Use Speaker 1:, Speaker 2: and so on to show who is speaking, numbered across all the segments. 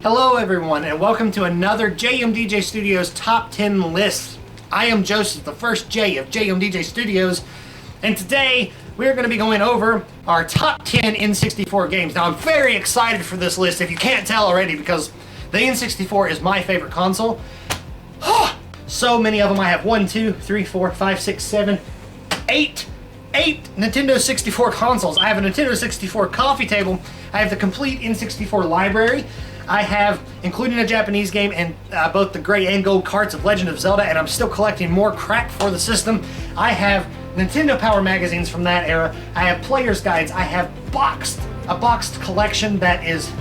Speaker 1: Hello everyone, and welcome to another Jmdjstudios Top 10 list. I am Joseph, the first J of Jmdjstudios, and today we're going to be going over our top 10 N64 games. Now I'm very excited for this list, if you can't tell already, because the N64 is my favorite console. So many of them. I have 1, 2, 3, 4, 5, 6, 7, 8 Nintendo 64 consoles. I have a Nintendo 64 coffee table. I have the complete N64 library. I have, including a Japanese game, and both the gray and gold carts of Legend of Zelda, and I'm still collecting more crap for the system. I have Nintendo Power magazines from that era. I have player's guides. I have a boxed collection that is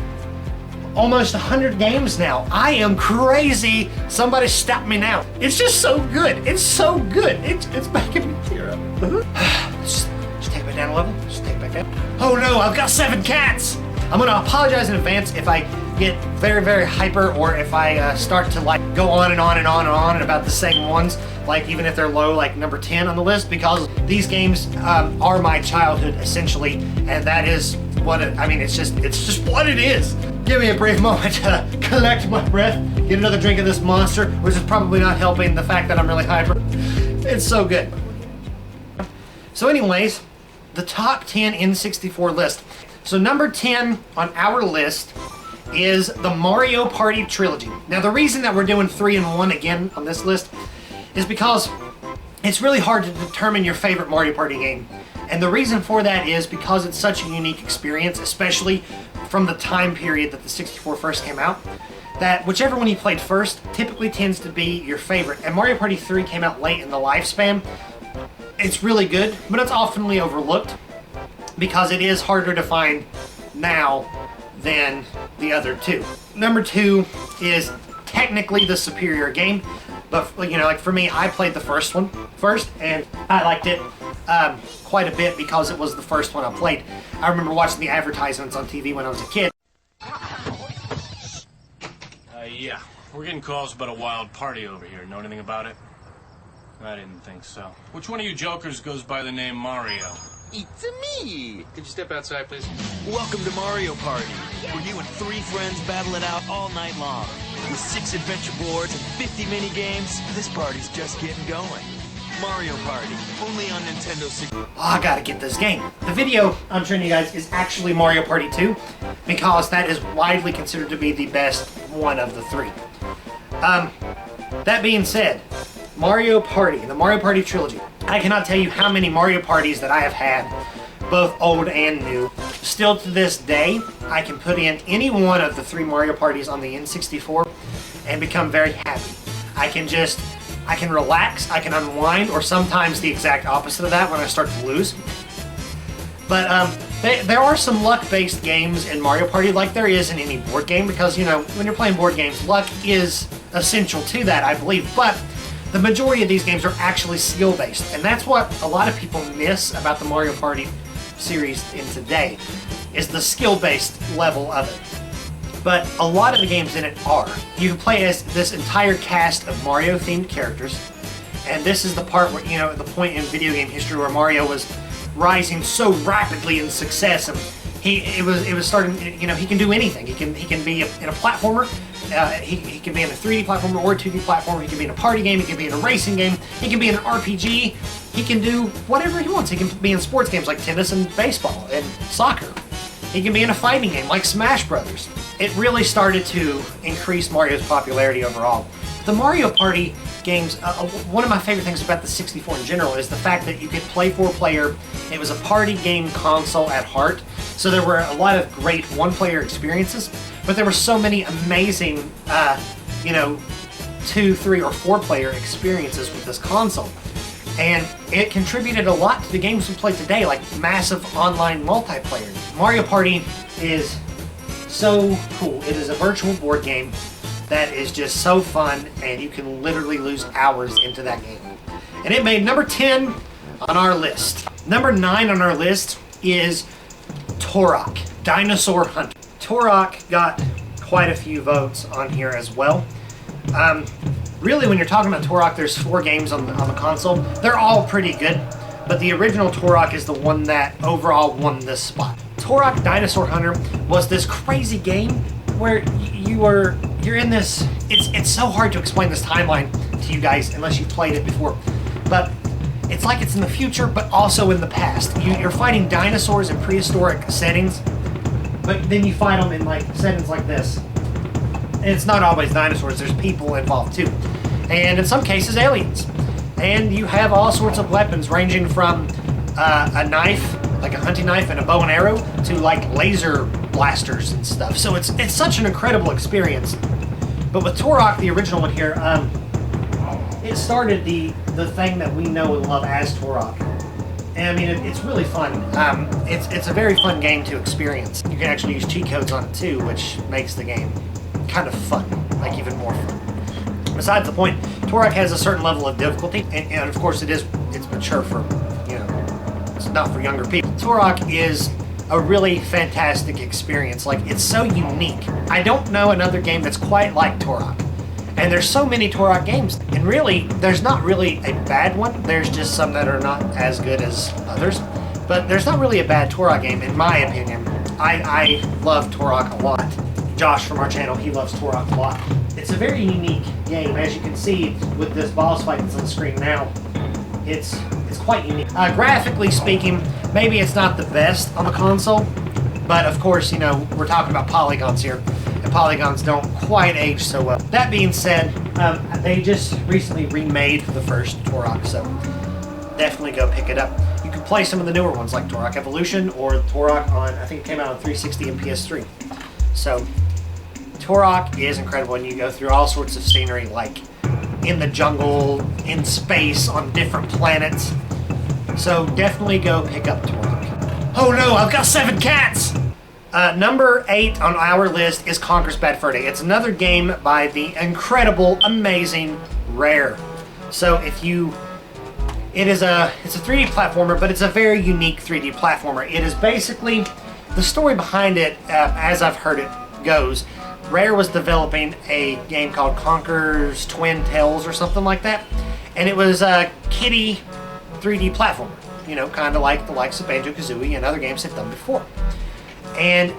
Speaker 1: almost 100 games now. I am crazy. Somebody stop me now. It's just so good. It's so good. It's making me tear up. Just take it back down a level. Just take it back down. Oh no, I've got 7 cats. I'm gonna apologize in advance if I get very, very hyper, or if I start to like go on and on and on and on and about the same ones, like even if they're low, like number 10 on the list, because these games are my childhood essentially, and that is what it's just what it is. Give me a brief moment to collect my breath, get another drink of this monster, which is probably not helping the fact that I'm really hyper. It's so good. So anyways, the top 10 N64 list. So number 10 on our list is the Mario Party trilogy. Now the reason that we're doing 3 and 1 again on this list is because it's really hard to determine your favorite Mario Party game. And the reason for that is because it's such a unique experience, especially from the time period that the 64 first came out, that whichever one you played first typically tends to be your favorite. And Mario Party 3 came out late in the lifespan. It's really good, but it's oftenly overlooked because it is harder to find now than the other two. Number 2 is technically the superior game, but you know, like for me, I played the first one first, and I liked it quite a bit because it was the first one I played. I remember watching the advertisements on TV when I was a kid.
Speaker 2: Yeah, we're getting calls about a wild party over here. Know anything about it? I didn't think so. Which one of you jokers goes by the name Mario?
Speaker 3: It's me!
Speaker 2: Could you step outside, please?
Speaker 3: Welcome to Mario Party, where you and 3 friends battle it out all night long. With 6 adventure boards and 50 mini-games, this party's just getting going. Mario Party, only on Nintendo 64.
Speaker 1: Oh, I gotta get this game. The video I'm showing you guys is actually Mario Party 2, because that is widely considered to be the best one of the 3. That being said, Mario Party, the Mario Party trilogy. I cannot tell you how many Mario Parties that I have had, both old and new. Still to this day, I can put in any one of the 3 Mario Parties on the N64 and become very happy. I can relax, I can unwind, or sometimes the exact opposite of that when I start to lose. But there are some luck-based games in Mario Party, like there is in any board game, because, you know, when you're playing board games, luck is essential to that, I believe. But the majority of these games are actually skill-based, and that's what a lot of people miss about the Mario Party series in today, is the skill-based level of it. But a lot of the games in it are. You can play as this entire cast of Mario-themed characters, and this is the part where, you know, the point in video game history where Mario was rising so rapidly in success, and it was starting, you know, he can do anything. He can be in a platformer. He can be in a 3D platformer or a 2D platformer. He can be in a party game. He can be in a racing game. He can be in an RPG. He can do whatever he wants. He can be in sports games like tennis and baseball and soccer. He can be in a fighting game like Smash Brothers. It really started to increase Mario's popularity overall. The Mario Party games, one of my favorite things about the 64 in general is the fact that you could play 4-player. It was a party game console at heart, so there were a lot of great 1-player experiences, but there were so many amazing, 2, 3, or 4-player experiences with this console. And it contributed a lot to the games we play today, like massive online multiplayer. Mario Party is so cool. It is a virtual board game that is just so fun, and you can literally lose hours into that game. And it made number 10 on our list. Number 9 on our list is Turok, Dinosaur Hunter. Turok got quite a few votes on here as well. Really, when you're talking about Turok, there's 4 games on the console. They're all pretty good, but the original Turok is the one that overall won this spot. Turok Dinosaur Hunter was this crazy game where you you're in this. It's so hard to explain this timeline to you guys unless you've played it before, but it's like it's in the future, but also in the past. You're fighting dinosaurs in prehistoric settings, but then you fight them in like settings like this. And it's not always dinosaurs. There's people involved too, and in some cases aliens. And you have all sorts of weapons ranging from a knife, like a hunting knife and a bow and arrow, to like laser blasters and stuff. So it's such an incredible experience. But with Turok, the original one here, it started the thing that we know and love as Turok. And I mean, it's really fun. It's a very fun game to experience. You can actually use cheat codes on it too, which makes the game kind of fun, like even more fun. Besides the point, Turok has a certain level of difficulty, and of course it's mature for, it's not for younger people. Turok is a really fantastic experience. Like, it's so unique. I don't know another game that's quite like Turok. And there's so many Turok games, and really, there's not really a bad one. There's just some that are not as good as others. But there's not really a bad Turok game, in my opinion. I love Turok a lot. Josh from our channel, he loves Turok a lot. It's a very unique game, as you can see with this boss fight that's on the screen now. It's quite unique. Graphically speaking, maybe it's not the best on the console, but of course, we're talking about polygons here, and polygons don't quite age so well. That being said, they just recently remade the first Turok, so definitely go pick it up. You can play some of the newer ones like Turok Evolution or Turok on, I think it came out on 360 and PS3. So Turok is incredible, and you go through all sorts of scenery, like in the jungle, in space, on different planets. So definitely go pick up Turok. Oh no, I've got 7 cats! Number 8 on our list is Conkers Bad Fur. It's another game by the incredible, amazing Rare. So it's a 3D platformer, but it's a very unique 3D platformer. It is basically, the story behind it, as I've heard it goes, Rare was developing a game called Conkers Twin Tales or something like that, and it was a kiddie 3D platformer, kind of like the likes of Banjo Kazooie and other games they've done before. And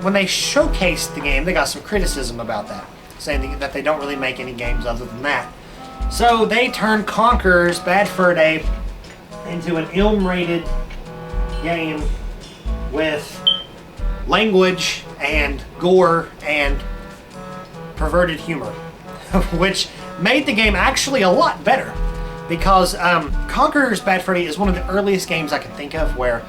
Speaker 1: when they showcased the game, they got some criticism about that, saying that they don't really make any games other than that. So they turned Conkers Bad Fur Day into an ill-rated game with language and gore and perverted humor, which made the game actually a lot better, because Conkers Bad Fur Day is one of the earliest games I can think of where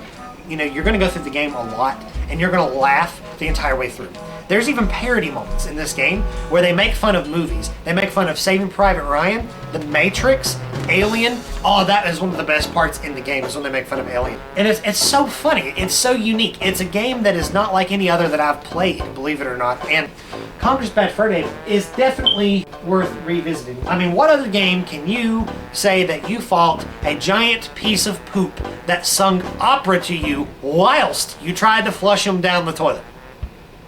Speaker 1: you're going to go through the game a lot and you're going to laugh the entire way through. There's even parody moments in this game where they make fun of movies. They make fun of Saving Private Ryan, The Matrix, Alien. Oh, that is one of the best parts in the game, is when they make fun of Alien. And it's so funny. It's so unique. It's a game that is not like any other that I've played, believe it or not. And Conkers Bad Fur Day is definitely worth revisiting. I mean, what other game can you say that you fought a giant piece of poop that sung opera to you whilst you tried to flush him down the toilet?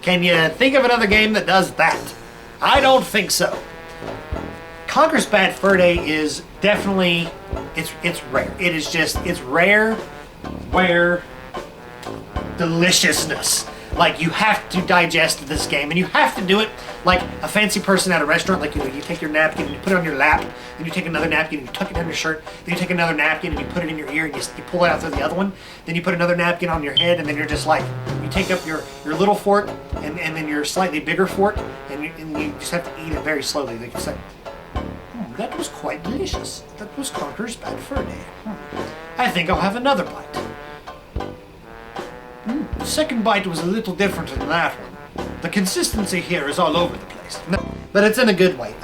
Speaker 1: Can you think of another game that does that? I don't think so. Conkers Bad Fur Day is definitely, it's rare. It's rare deliciousness. Like, you have to digest this game, and you have to do it like a fancy person at a restaurant. Like, you take your napkin and you put it on your lap, then you take another napkin and you tuck it down your shirt, then you take another napkin and you put it in your ear and you pull it out through the other one, then you put another napkin on your head, and then you're just like, you take up your little fork and then your slightly bigger fork, and you just have to eat it very slowly. Like, it's like, that was quite delicious. That was Conkers Bad Fur Day. I think I'll have another bite. The second bite was a little different than that one. The consistency here is all over the place. But it's in a good way.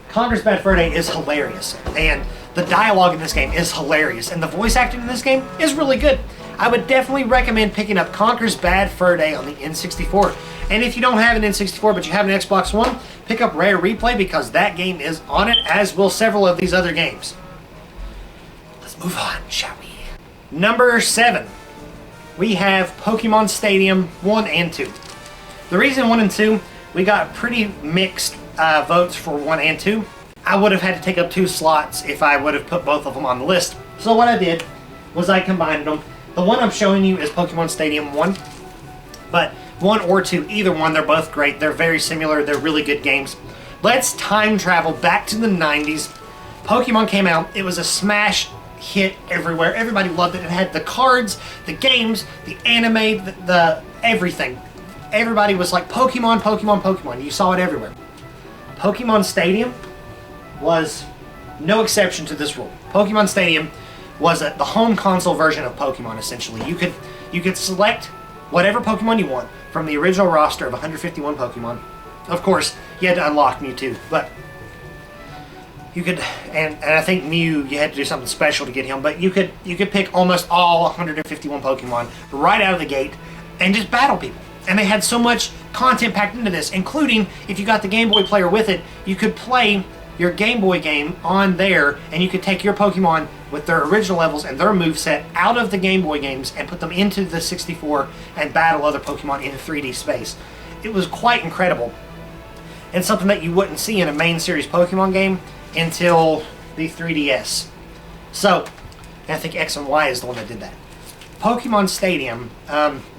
Speaker 1: Conkers Bad Fur Day is hilarious. And the dialogue in this game is hilarious. And the voice acting in this game is really good. I would definitely recommend picking up Conkers Bad Fur Day on the N64. And if you don't have an N64 but you have an Xbox One, pick up Rare Replay, because that game is on it, as will several of these other games. Let's move on, shall we? Number 7. We have Pokemon Stadium 1 and 2. The reason 1 and 2, we got pretty mixed votes for 1 and 2. I would have had to take up 2 slots if I would have put both of them on the list. So what I did was I combined them. The one I'm showing you is Pokemon Stadium 1. But 1 or 2, either one. They're both great. They're very similar. They're really good games. Let's time travel back to the 90s. Pokemon came out. It was a smash hit everywhere. Everybody loved it. It had the cards, the games, the anime, the everything. Everybody was like, Pokemon, Pokemon, Pokemon. You saw it everywhere. Pokemon Stadium was no exception to this rule. Pokemon Stadium was the home console version of Pokemon, essentially. You could select whatever Pokemon you want from the original roster of 151 Pokemon. Of course, you had to unlock Mewtwo, but you could, and I think Mew, you had to do something special to get him, but you could pick almost all 151 Pokemon right out of the gate and just battle people. And they had so much content packed into this, including, if you got the Game Boy player with it, you could play your Game Boy game on there, and you could take your Pokemon with their original levels and their moveset out of the Game Boy games and put them into the 64 and battle other Pokemon in 3D space. It was quite incredible, and something that you wouldn't see in a main series Pokemon game until the 3DS. So, and I think X and Y is the one that did that. Pokemon Stadium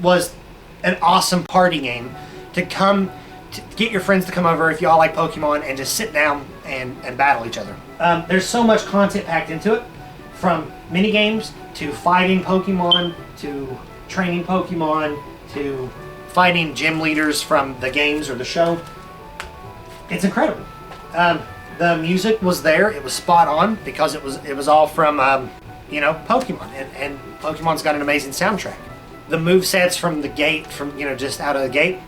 Speaker 1: was an awesome party game to get your friends to come over if y'all like Pokemon and just sit down and battle each other. There's so much content packed into it, from mini games to fighting Pokemon to training Pokemon to fighting gym leaders from the games or the show. It's incredible. The music was there. It was spot on because it was all from Pokemon, and Pokemon's got an amazing soundtrack. The movesets from the gate, just out of the gate.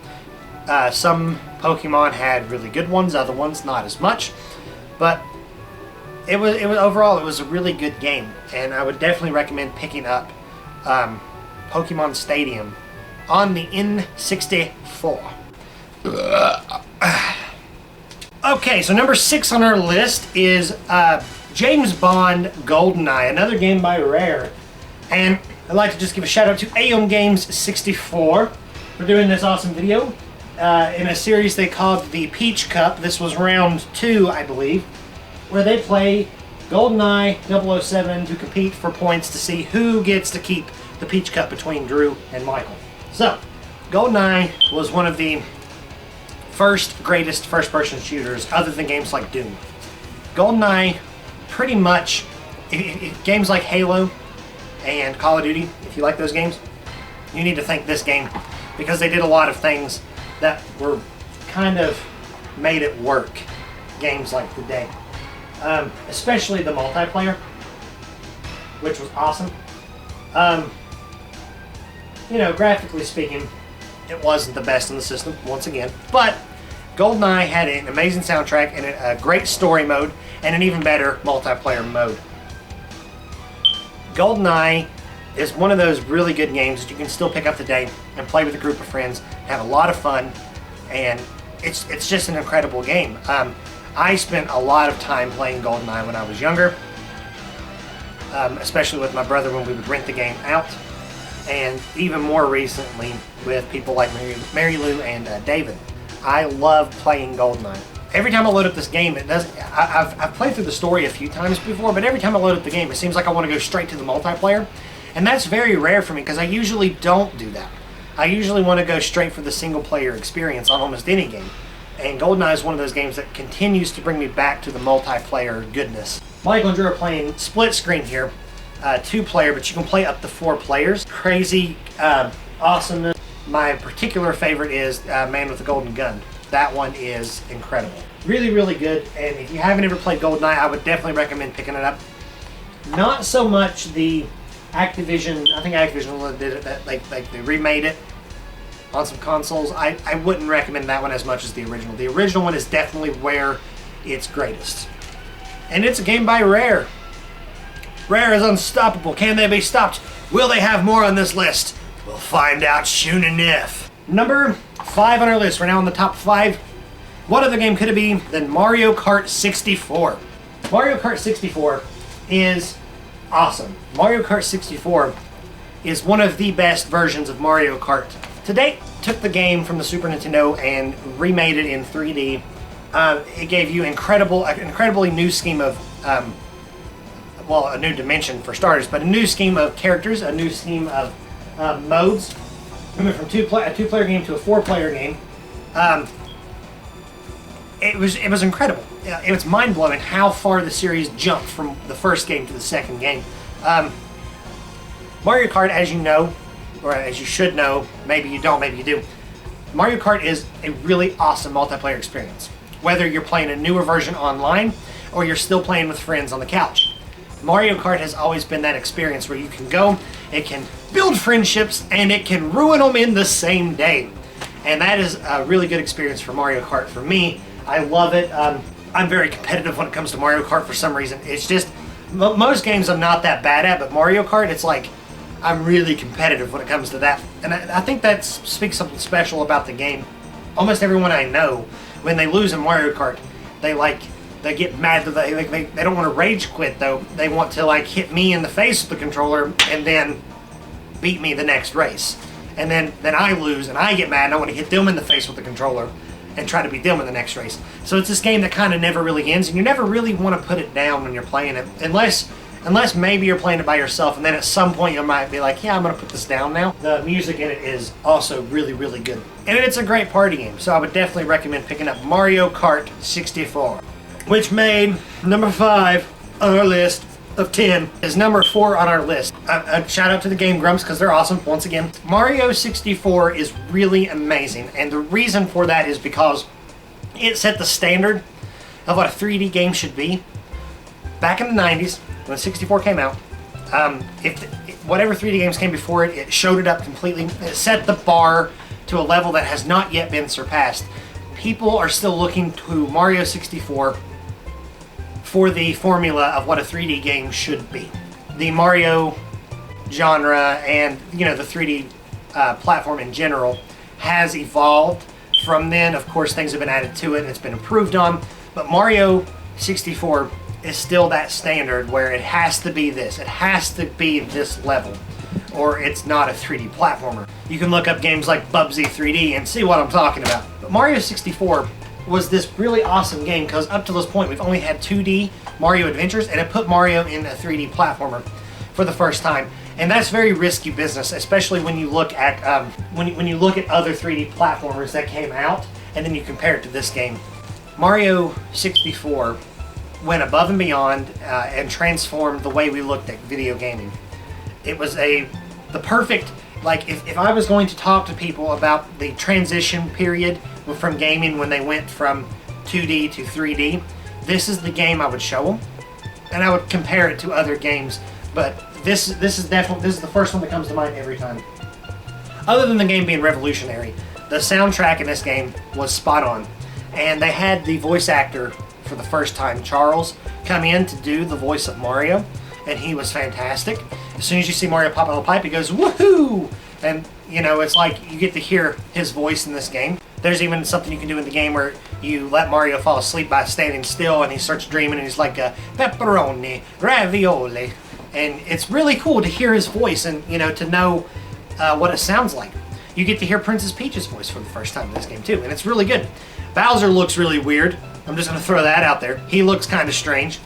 Speaker 1: Some Pokemon had really good ones, other ones not as much, but it was overall it was a really good game, and I would definitely recommend picking up Pokemon Stadium on the N64. Okay, so number 6 on our list is James Bond Goldeneye, another game by Rare, and I'd like to just give a shout out to AOM Games 64 for doing this awesome video in a series they called the Peach Cup. This was round 2, I believe, where they play GoldenEye 007 to compete for points to see who gets to keep the Peach Cup between Drew and Michael. So, GoldenEye was one of the greatest first-person shooters other than games like Doom. GoldenEye, pretty much, games like Halo and Call of Duty, if you like those games, you need to thank this game because they did a lot of things that were kind of made it work, games like today. Especially the multiplayer, which was awesome. Graphically speaking, it wasn't the best in the system, once again, but GoldenEye had an amazing soundtrack and a great story mode and an even better multiplayer mode. GoldenEye is one of those really good games that you can still pick up today and play with a group of friends, have a lot of fun, and it's just an incredible game. I spent a lot of time playing GoldenEye when I was younger, especially with my brother when we would rent the game out, and even more recently with people like Mary Lou and David. I love playing GoldenEye. Every time I load up this game, I've played through the story a few times before, but every time I load up the game, it seems like I want to go straight to the multiplayer. And that's very rare for me because I usually don't do that. I usually want to go straight for the single player experience on almost any game. And GoldenEye is one of those games that continues to bring me back to the multiplayer goodness. Michael and Drew are playing split screen here, 2-player, but you can play up to 4 players. Crazy awesomeness. My particular favorite is Man with the Golden Gun. That one is incredible. Really, really good. And if you haven't ever played GoldenEye, I would definitely recommend picking it up. Not so much the Activision. I think Activision did it. That they remade it on some consoles. I wouldn't recommend that one as much as the original. The original one is definitely where it's greatest. And it's a game by Rare. Rare is unstoppable. Can they be stopped? Will they have more on this list? We'll find out soon enough. Number 5 on our list. We're now on the top 5. What other game could it be than Mario Kart 64? Mario Kart 64 is awesome. Mario Kart 64 is one of the best versions of Mario Kart to date. Took the game from the Super Nintendo and remade it in 3D. It gave you an incredibly new scheme of, a new dimension for starters, but a new scheme of characters, a new scheme of modes, we went from a two-player game to a four-player game. It was incredible. It was mind-blowing how far the series jumped from the first game to the second game. Mario Kart, as you know, or as you should know, maybe you don't, maybe you do, Mario Kart is a really awesome multiplayer experience. Whether you're playing a newer version online or you're still playing with friends on the couch. Mario Kart has always been that experience where you can go, it can build friendships, and it can ruin them in the same day. And that is a really good experience for Mario Kart for me. I love it. I'm very competitive when it comes to Mario Kart for some reason. It's just, most games I'm not that bad at, but Mario Kart, it's like, I'm really competitive when it comes to that. And I think that speaks something special about the game. Almost everyone I know, when they lose in Mario Kart, they get mad. They don't want to rage quit though. They want to like hit me in the face with the controller and then beat me the next race. And then I lose and I get mad and I want to hit them in the face with the controller and try to beat them in the next race. So it's this game that kind of never really ends, and you never really want to put it down when you're playing it, unless maybe you're playing it by yourself, and then at some point you might be like, yeah, I'm going to put this down now. The music in it is also really, really good. And it's a great party game, so I would definitely recommend picking up Mario Kart 64, which made number 5 on our list of 10, is number 4 on our list. A shout out to the Game Grumps, because they're awesome, once again. Mario 64 is really amazing, and the reason for that is because it set the standard of what a 3D game should be. Back in the 90s, when 64 came out, whatever 3D games came before it, it showed it up completely. It set the bar to a level that has not yet been surpassed. People are still looking to Mario 64 for the formula of what a 3D game should be. The Mario genre and the 3D platform in general has evolved from then. Of course, things have been added to it and it's been improved on, but Mario 64 is still that standard where it has to be this. It has to be this level, or it's not a 3D platformer. You can look up games like Bubsy 3D and see what I'm talking about. But Mario 64 was this really awesome game because up to this point we've only had 2D Mario adventures, and it put Mario in a 3D platformer for the first time. And that's very risky business, especially when you look at when you look at other 3D platformers that came out, and then you compare it to this game. Mario 64 went above and beyond and transformed the way we looked at video gaming. It was the perfect, like if I was going to talk to people about the transition period from gaming when they went from 2D to 3D, this is the game I would show them, and I would compare it to other games. But this is the first one that comes to mind every time. Other than the game being revolutionary, the soundtrack in this game was spot on, and they had the voice actor for the first time, Charles, come in to do the voice of Mario, and he was fantastic. As soon as you see Mario pop out of the pipe, he goes, woohoo! And, it's like you get to hear his voice in this game. There's even something you can do in the game where you let Mario fall asleep by standing still, and he starts dreaming, and he's like, pepperoni, ravioli. And it's really cool to hear his voice and, to know what it sounds like. You get to hear Princess Peach's voice for the first time in this game, too, and it's really good. Bowser looks really weird. I'm just going to throw that out there. He looks kind of strange,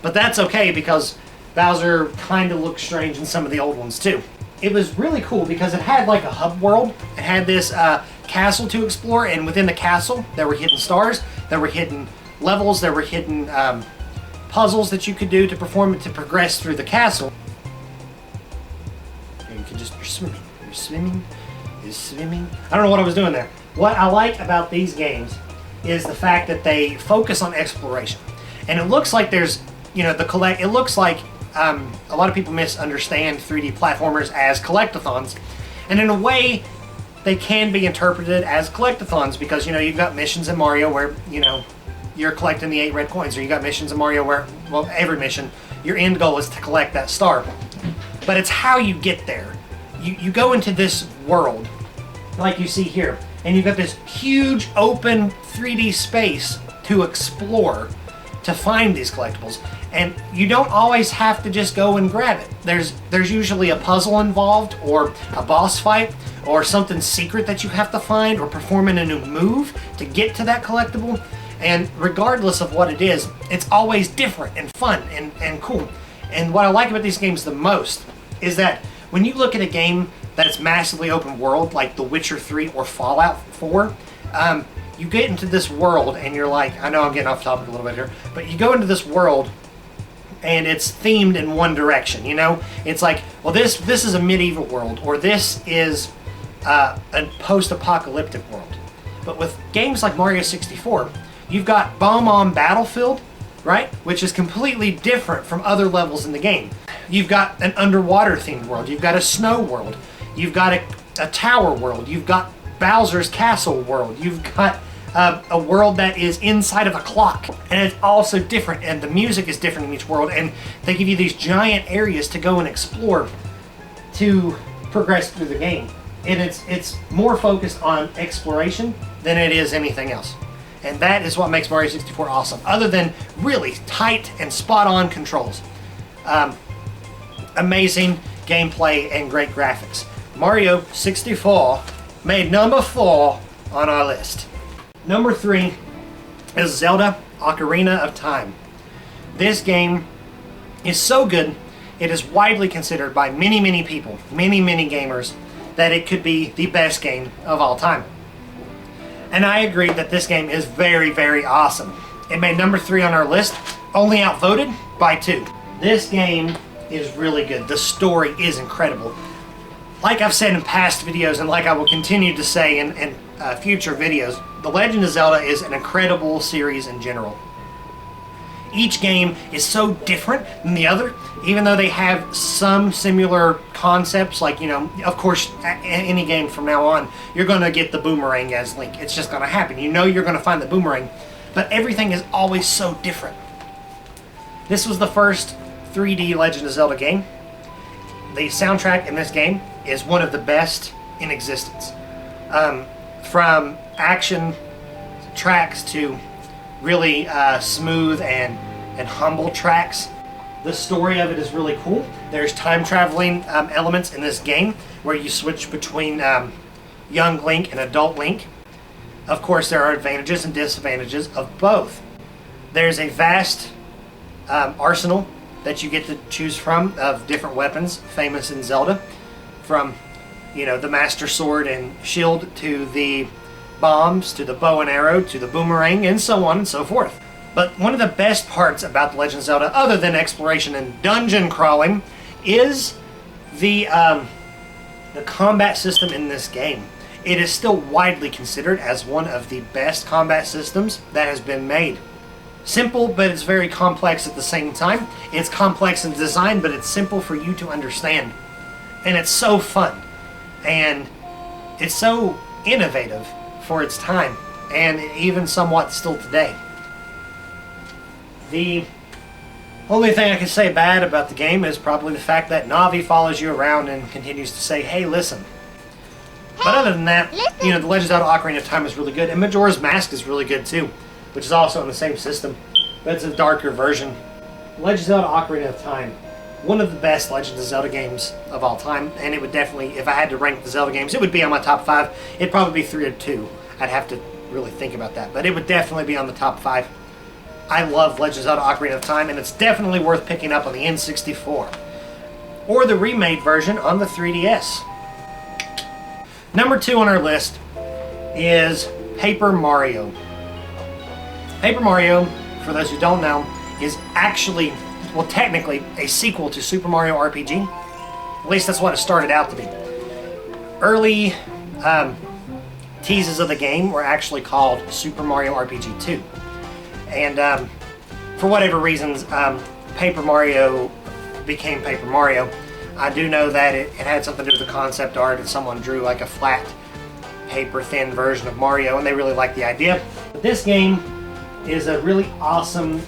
Speaker 1: but that's okay because Bowser kind of looks strange in some of the old ones too. It was really cool because it had like a hub world. It had this castle to explore, and within the castle there were hidden stars, there were hidden levels, there were hidden puzzles that you could do to progress through the castle. And you can just, you're swimming. I don't know what I was doing there. What I like about these games is the fact that they focus on exploration, and it looks like there's, it looks like a lot of people misunderstand 3D platformers as collectathons, and in a way they can be interpreted as collectathons because you've got missions in Mario where you're collecting the 8 red coins, or you got missions in Mario where, well, every mission your end goal is to collect that star, but it's how you get there. You go into this world like you see here, and you've got this huge open 3D space to explore to find these collectibles, and you don't always have to just go and grab it. There's usually a puzzle involved, or a boss fight, or something secret that you have to find, or performing a new move to get to that collectible. And regardless of what it is, it's always different and fun and cool. And what I like about these games the most is that when you look at a game that's massively open world, like The Witcher 3 or Fallout 4, you get into this world and you're like, I know I'm getting off topic a little bit here, but you go into this world and it's themed in one direction, you know? It's like, well, this is a medieval world, or this is a post-apocalyptic world. But with games like Mario 64, you've got Bomb Battlefield, right? Which is completely different from other levels in the game. You've got an underwater themed world, you've got a snow world, you've got a tower world, you've got Bowser's Castle world, you've got a world that is inside of a clock, and it's also different, and the music is different in each world, and they give you these giant areas to go and explore to progress through the game. And it's more focused on exploration than it is anything else. And that is what makes Mario 64 awesome, other than really tight and spot-on controls. Amazing gameplay and great graphics. Mario 64 made number 4 on our list. Number 3 is Zelda Ocarina of Time. This game is so good, it is widely considered by many people, many gamers, that it could be the best game of all time. And I agree that this game is very awesome. It made number 3 on our list, only outvoted by 2. This game is really good. The story is incredible. Like I've said in past videos, and like I will continue to say in future videos, The Legend of Zelda is an incredible series in general. Each game is so different than the other, even though they have some similar concepts, like, you know, of course, any game from now on, you're going to get the boomerang as Link. It's just going to happen. You know you're going to find the boomerang, but everything is always so different. This was the first 3D Legend of Zelda game. The soundtrack in this game is one of the best in existence. From action tracks to really smooth and humble tracks. The story of it is really cool. There's time traveling elements in this game where you switch between young Link and adult Link. Of course, there are advantages and disadvantages of both. There's a vast arsenal that you get to choose from of different weapons famous in Zelda, from, you know, the Master Sword and Shield to the bombs to the bow and arrow to the boomerang and so on and so forth. But one of the best parts about The Legend of Zelda, other than exploration and dungeon crawling, is the combat system in this game. It is still widely considered as one of the best combat systems that has been made. Simple, but it's very complex at the same time. It's complex in design, but it's simple for you to understand. And it's so fun. And it's so innovative for its time, and even somewhat still today. The only thing I can say bad about the game is probably the fact that Navi follows you around and continues to say, hey, listen. But other than that, you know, The Legend of Zelda Ocarina of Time is really good, and Majora's Mask is really good too, which is also in the same system, but it's a darker version. Legend of Zelda Ocarina of Time, one of the best Legend of Zelda games of all time, and it would definitely, if I had to rank the Zelda games, it would be on my top 5. It'd probably be 3 or 2. I'd have to really think about that, but it would definitely be on the top 5. I love Legend of Zelda Ocarina of Time, and it's definitely worth picking up on the N64. Or the remade version on the 3DS. Number 2 on our list is Paper Mario. Paper Mario, for those who don't know, is actually, well, technically, a sequel to Super Mario RPG. At least that's what it started out to be. Early teases of the game were actually called Super Mario RPG 2. And for whatever reasons, Paper Mario became Paper Mario. I do know that it had something to do with the concept art, and someone drew like a flat, paper-thin version of Mario, and they really liked the idea. But this game is a really awesome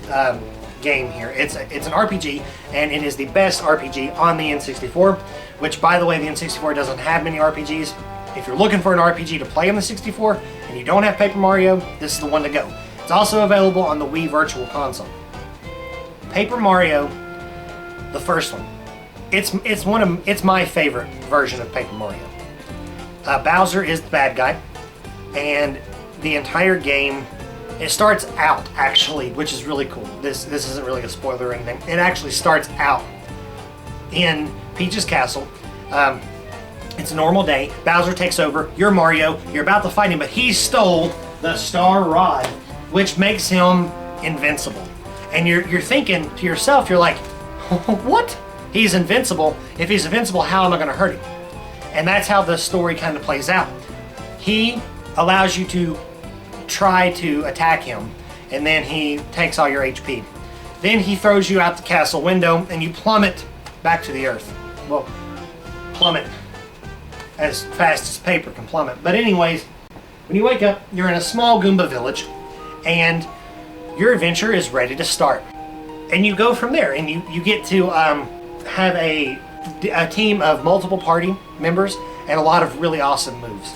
Speaker 1: game here. It's an RPG, and it is the best RPG on the N64, which, by the way, the N64 doesn't have many RPGs. If you're looking for an RPG to play on the 64, and you don't have Paper Mario, this is the one to go. It's also available on the Wii Virtual Console. Paper Mario, the first one. It's my favorite version of Paper Mario. Bowser is the bad guy, and the entire game, it starts out actually, which is really cool. This isn't really a spoiler or anything. It actually starts out in Peach's castle. It's a normal day. Bowser takes over. You're Mario. You're about to fight him, but he stole the Star Rod, which makes him invincible. And you're thinking to yourself, you're like, what? He's invincible. If he's invincible, how am I going to hurt him? And that's how the story kind of plays out. He allows you to try to attack him, and then he takes all your HP. Then he throws you out the castle window, and you plummet back to the earth. Well, plummet as fast as paper can plummet. But anyways, when you wake up, you're in a small Goomba village, and your adventure is ready to start. And you go from there, and you get to have a team of multiple party members and a lot of really awesome moves.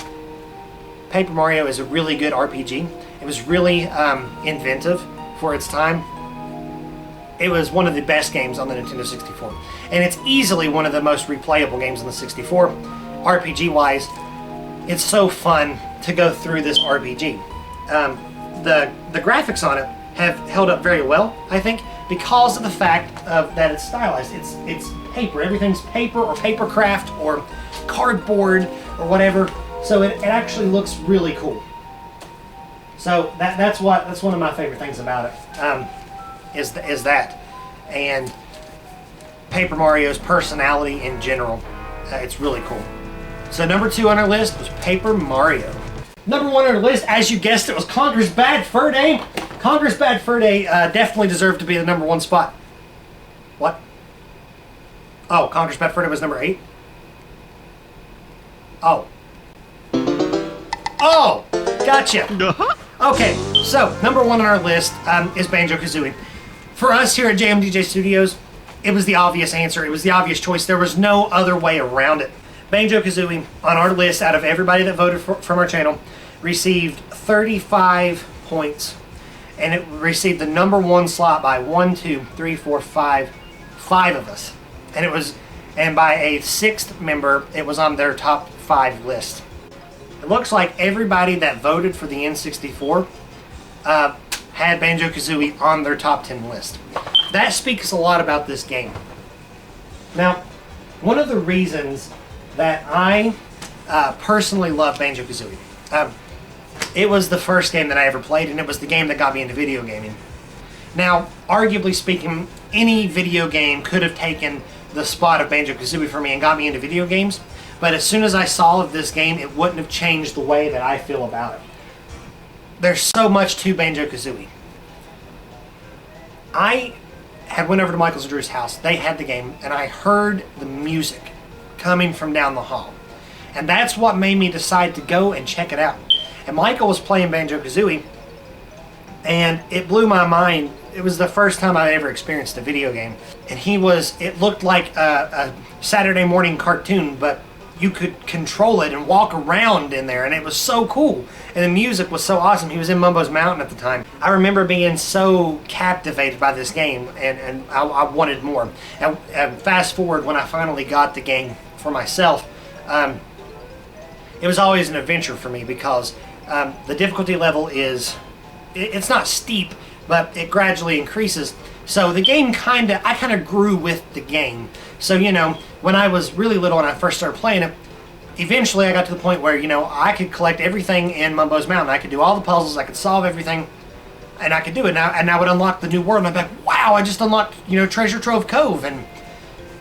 Speaker 1: Paper Mario is a really good RPG. It was really inventive for its time. It was one of the best games on the Nintendo 64. And it's easily one of the most replayable games on the 64. RPG-wise, it's so fun to go through this RPG. The graphics on it have held up very well, I think, because of the fact that it's stylized. It's paper. Everything's paper or paper craft or cardboard or whatever. So it actually looks really cool. So that's one of my favorite things about it. Is that, and Paper Mario's personality in general. It's really cool. So number 2 on our list was Paper Mario. Number 1 on our list, as you guessed it, was Conkers Bad Fur Day. Conkers Bad Fur Day definitely deserved to be the number 1 spot. What? Oh, Conkers Bad Fur Day was number 8? Oh. Oh! Gotcha! Okay, so number 1 on our list is Banjo Kazooie. For us here at Jmdjstudios, it was the obvious answer. It was the obvious choice. There was no other way around it. Banjo Kazooie, on our list, out of everybody that voted from our channel, received 35 points. And it received the number 1 slot by 5 of us. And by a 6th member, it was on their top 5 list. It looks like everybody that voted for the N64 had Banjo Kazooie on their top 10 list. That speaks a lot about this game. Now, one of the reasons that I personally love Banjo Kazooie, it was the first game that I ever played, and it was the game that got me into video gaming. Now, arguably speaking, any video game could have taken the spot of Banjo Kazooie for me and got me into video games, but as soon as I saw of this game, it wouldn't have changed the way that I feel about it. There's so much to Banjo Kazooie. I had went over to Michael's and Drew's house. They had the game, and I heard the music coming from down the hall. And that's what made me decide to go and check it out. And Michael was playing Banjo Kazooie, and it blew my mind. It was the first time I ever experienced a video game. And it looked like a Saturday morning cartoon, but you could control it and walk around in there, and it was so cool. And the music was so awesome. He was in Mumbo's Mountain at the time. I remember being so captivated by this game, and I wanted more. And fast forward, when I finally got the game for myself, it was always an adventure for me because the difficulty level it's not steep, but it gradually increases. So the game I kind of grew with the game. So, when I was really little and I first started playing it, eventually I got to the point where, I could collect everything in Mumbo's Mountain. I could do all the puzzles, I could solve everything, and I could do it. And I would unlock the new world, and I'd be like, wow, I just unlocked, Treasure Trove Cove. And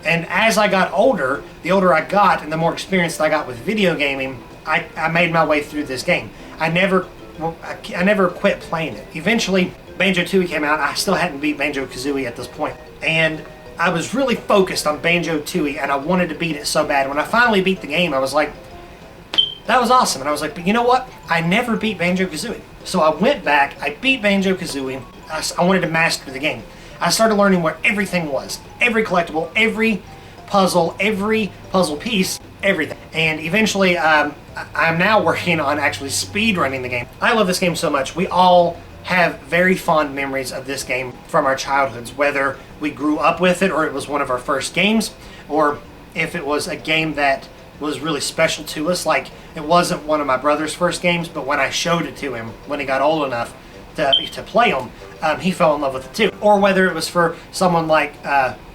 Speaker 1: as I got older, the older I got and the more experience I got with video gaming, I made my way through this game. I never quit playing it. Eventually, Banjo Tooie came out. I still hadn't beat Banjo Kazooie at this point. And I was really focused on Banjo Tooie, and I wanted to beat it so bad. When I finally beat the game, I was like, that was awesome. And I was like, but you know what? I never beat Banjo Kazooie. So I went back, I beat Banjo Kazooie. I wanted to master the game. I started learning where everything was. Every collectible, every puzzle piece, everything. And eventually, I'm now working on actually speedrunning the game. I love this game so much. We all have very fond memories of this game from our childhoods, whether we grew up with it or it was one of our first games, or if it was a game that was really special to us. Like, it wasn't one of my brother's first games, but when I showed it to him when he got old enough to play them, he fell in love with it too. Or whether it was for someone like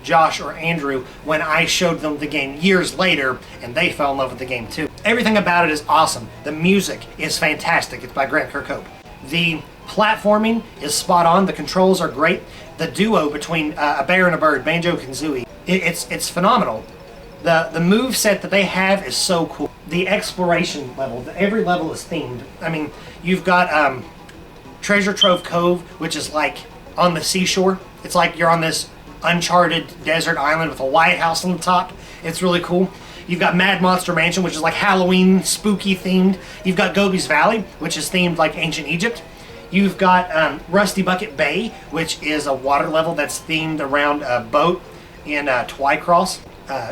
Speaker 1: Josh or Andrew when I showed them the game years later, and they fell in love with the game too. Everything about it is awesome. The music is fantastic. It's by Grant Kirkhope. The platforming is spot on. The controls are great. The duo between a bear and a bird, Banjo Kazooie, it's phenomenal. The move set that they have is so cool. The exploration level, every level is themed. I mean, you've got Treasure Trove Cove, which is like on the seashore. It's like you're on this uncharted desert island with a lighthouse on the top. It's really cool. You've got Mad Monster Mansion, which is like Halloween spooky themed. You've got Gobi's Valley, which is themed like ancient Egypt. You've got Rusty Bucket Bay, which is a water level that's themed around a boat in Twycross,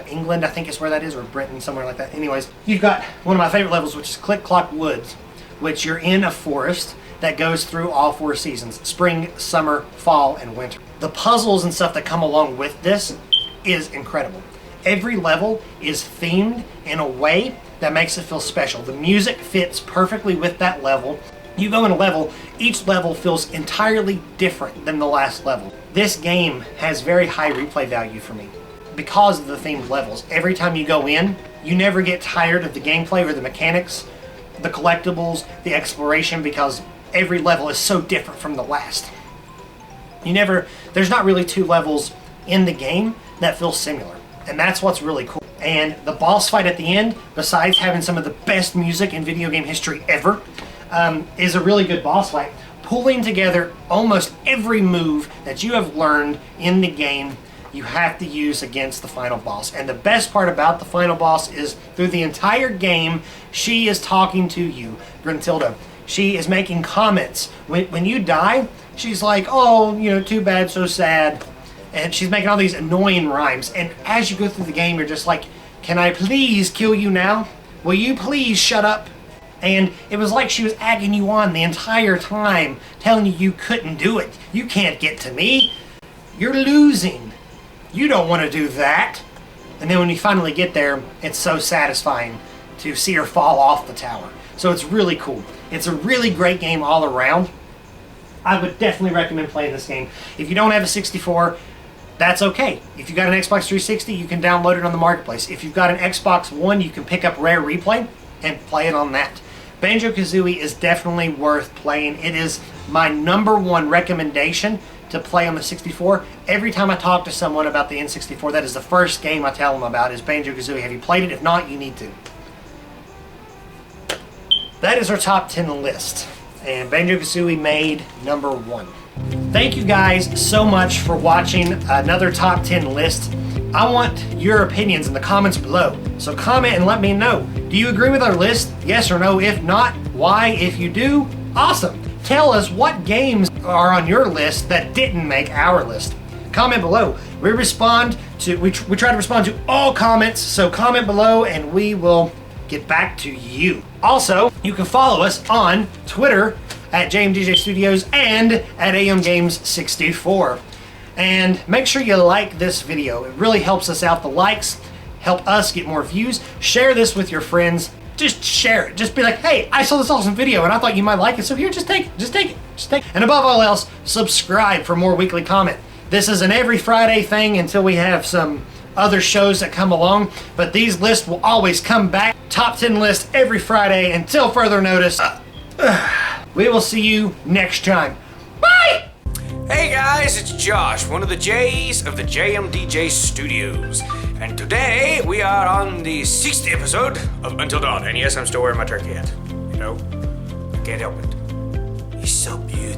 Speaker 1: England, I think is where that is, or Britain, somewhere like that. Anyways, you've got one of my favorite levels, which is Click Clock Woods, which you're in a forest that goes through all 4 seasons: spring, summer, fall, and winter. The puzzles and stuff that come along with this is incredible. Every level is themed in a way that makes it feel special. The music fits perfectly with that level. You go in a level, each level feels entirely different than the last level. This game has very high replay value for me because of the themed levels. Every time you go in, you never get tired of the gameplay or the mechanics, the collectibles, the exploration, because every level is so different from the last. There's not really 2 levels in the game that feel similar, and that's what's really cool. And the boss fight at the end, besides having some of the best music in video game history ever, is a really good boss fight, pulling together almost every move that you have learned in the game you have to use against the final boss. And the best part about the final boss is through the entire game, she is talking to you, Gruntilda. She is making comments. When you die, she's like, oh, you know, too bad, so sad. And she's making all these annoying rhymes. And as you go through the game, you're just like, can I please kill you now? Will you please shut up? And it was like she was egging you on the entire time, telling you you couldn't do it. You can't get to me. You're losing. You don't want to do that. And then when you finally get there, it's so satisfying to see her fall off the tower. So it's really cool. It's a really great game all around. I would definitely recommend playing this game. If you don't have a 64, that's okay. If you've got an Xbox 360, you can download it on the marketplace. If you've got an Xbox One, you can pick up Rare Replay and play it on that. Banjo Kazooie is definitely worth playing. It is my #1 recommendation to play on the 64. Every time I talk to someone about the N64, that is the first game I tell them about, is Banjo Kazooie. Have you played it? If not, you need to. That is our top 10 list, and Banjo Kazooie made #1. Thank you guys so much for watching another top 10 list. I want your opinions in the comments below. So comment and let me know. Do you agree with our list? Yes or no? If not, why? If you do, awesome. Tell us what games are on your list that didn't make our list. Comment below. We try to respond to all comments, so comment below and we will get back to you. Also, you can follow us on Twitter at Jmdjstudios and at AMGames64. And make sure you like this video. It really helps us out. The likes help us get more views. Share this with your friends. Just share it. Just be like, hey, I saw this awesome video and I thought you might like it, so here, just take it. Just take it. Just take it. And above all else, subscribe for more weekly comment. This is an every Friday thing until we have some other shows that come along, but these lists will always come back. Top 10 list every Friday until further notice. We will see you next time. Bye!
Speaker 4: Hey guys, it's Josh, one of the J's of the Jmdjstudios. And today we are on the 6th episode of Until Dawn. And yes, I'm still wearing my turkey hat. You know, I can't help it. He's so beautiful.